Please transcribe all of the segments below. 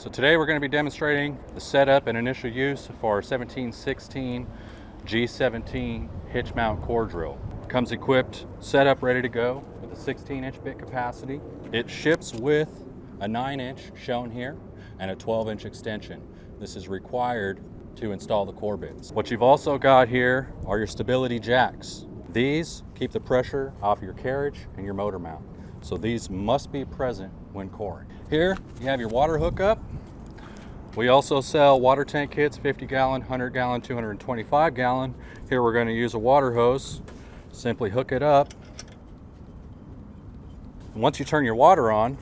So today we're going to be demonstrating the setup and initial use for our 1716 G17 hitch mount core drill. It comes equipped, set up, ready to go with a 16-inch bit capacity. It ships with a 9-inch shown here and a 12-inch extension. This is required to install the core bits. What you've also got here are your stability jacks. These keep the pressure off your carriage and your motor mount. So these must be present when coring. Here you have your water hookup. We also sell water tank kits, 50 gallon, 100 gallon, 225 gallon. Here we're going to use a water hose. Simply hook it up. And once you turn your water on,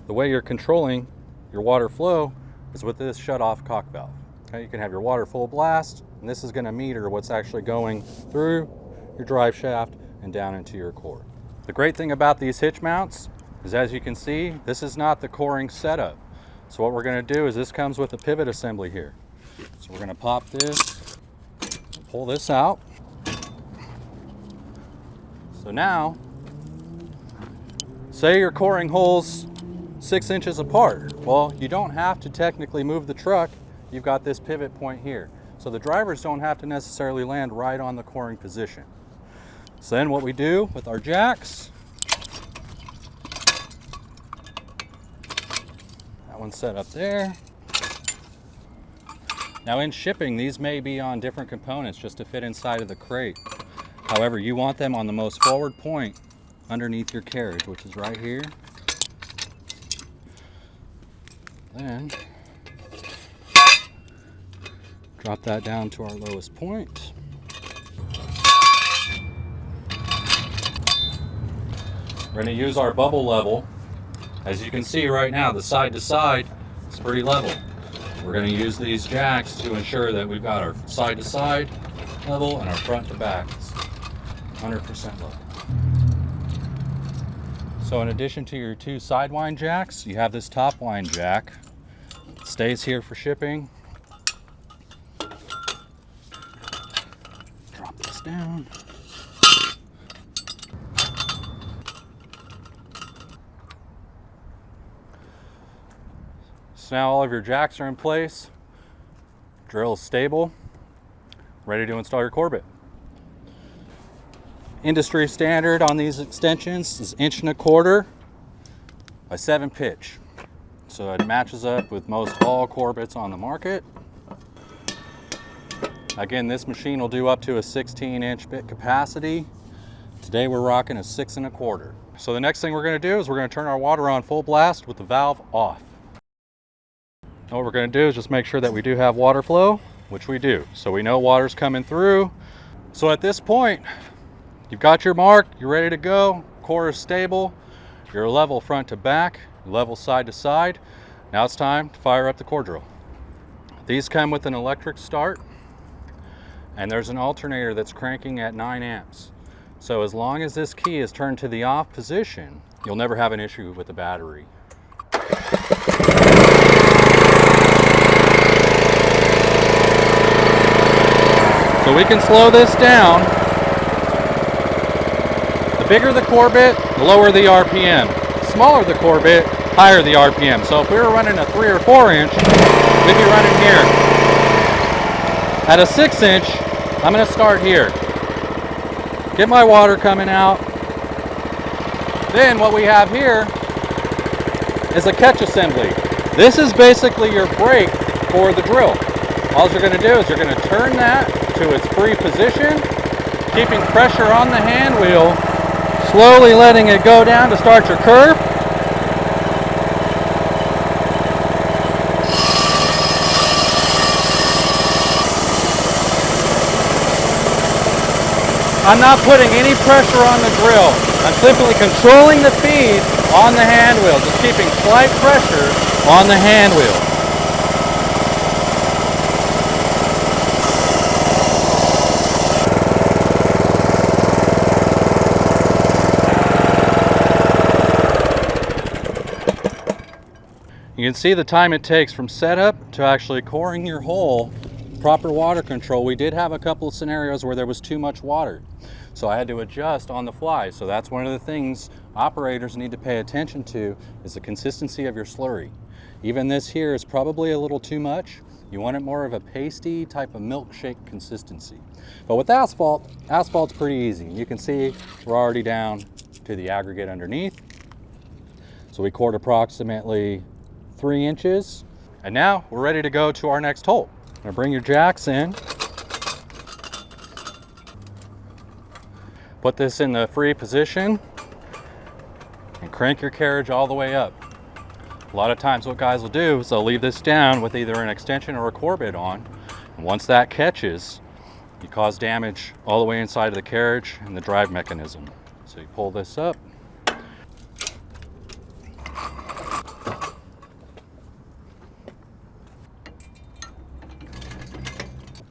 the way you're controlling your water flow is with this shut-off cock valve. Okay, you can have your water full blast, and this is going to meter what's actually going through your drive shaft and down into your core. The great thing about these hitch mounts is, as you can see, this is not the coring setup. So what we're going to do is this comes with a pivot assembly here. So we're going to pop this, pull this out. So now, say your coring hole's 6 inches apart. Well, you don't have to technically move the truck. You've got this pivot point here. So the drivers don't have to necessarily land right on the coring position. So then what we do with our jacks, that one's set up there. Now in shipping, these may be on different components just to fit inside of the crate. However, you want them on the most forward point underneath your carriage, which is right here. Then drop that down to our lowest point. We're going to use our bubble level. As you can see right now, the side to side is pretty level. We're going to use these jacks to ensure that we've got our side to side level and our front to back is 100% level. So in addition to your two sidewind jacks, you have this top wind jack. It stays here for shipping. Drop this down. So now all of your jacks are in place. Drill is stable, ready to install your core bit. Industry standard on these extensions is 1.25 inches by 7 pitch. So it matches up with most all core bits on the market. Again, this machine will do up to a 16-inch bit capacity. Today we're rocking a 6.25. So the next thing we're going to do is we're going to turn our water on full blast with the valve off. And what we're going to do is just make sure that we do have water flow, which we do. So we know water's coming through. So at this point, you've got your mark, you're ready to go, core is stable, you're level front to back, level side to side. Now it's time to fire up the core drill. These come with an electric start, and there's an alternator that's cranking at 9 amps. So as long as this key is turned to the off position, you'll never have an issue with the battery. So we can slow this down. The bigger the core bit, the lower the RPM. The smaller the core bit, higher the RPM. So if we were running a 3 or 4 inch, we'd be running here. At a 6 inch, I'm going to start here. Get my water coming out. Then what we have here is a catch assembly. This is basically your brake for the drill. All you're going to do is you're going to turn that to its free position, keeping pressure on the hand wheel, slowly letting it go down to start your curve. I'm not putting any pressure on the drill. I'm simply controlling the feed on the hand wheel, just keeping slight pressure on the hand wheel. You can see the time it takes from setup to actually coring your hole. Proper water control. We did have a couple of scenarios where there was too much water, so I had to adjust on the fly. So that's one of the things operators need to pay attention to, is the consistency of your slurry. Even this here is probably a little too much. You want it more of a pasty type of milkshake consistency. But with asphalt, asphalt's pretty easy. You can see we're already down to the aggregate underneath. So we cored approximately 3 inches. And now we're ready to go to our next hole. Now bring your jacks in. Put this in the free position and crank your carriage all the way up. A lot of times what guys will do is they'll leave this down with either an extension or a core bit on. And once that catches, you cause damage all the way inside of the carriage and the drive mechanism. So you pull this up.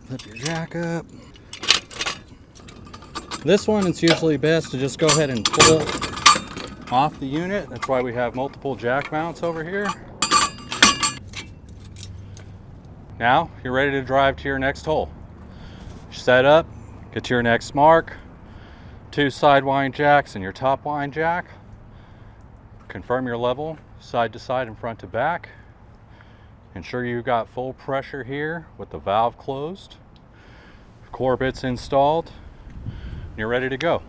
Flip your jack up. This one, it's usually best to just go ahead and pull off the unit. That's why we have multiple jack mounts over here. Now you're ready to drive to your next hole. Set up, get to your next mark, 2 side wind jacks and your top wind jack. Confirm your level side to side and front to back. Ensure you've got full pressure here with the valve closed. Core bits installed. You're ready to go.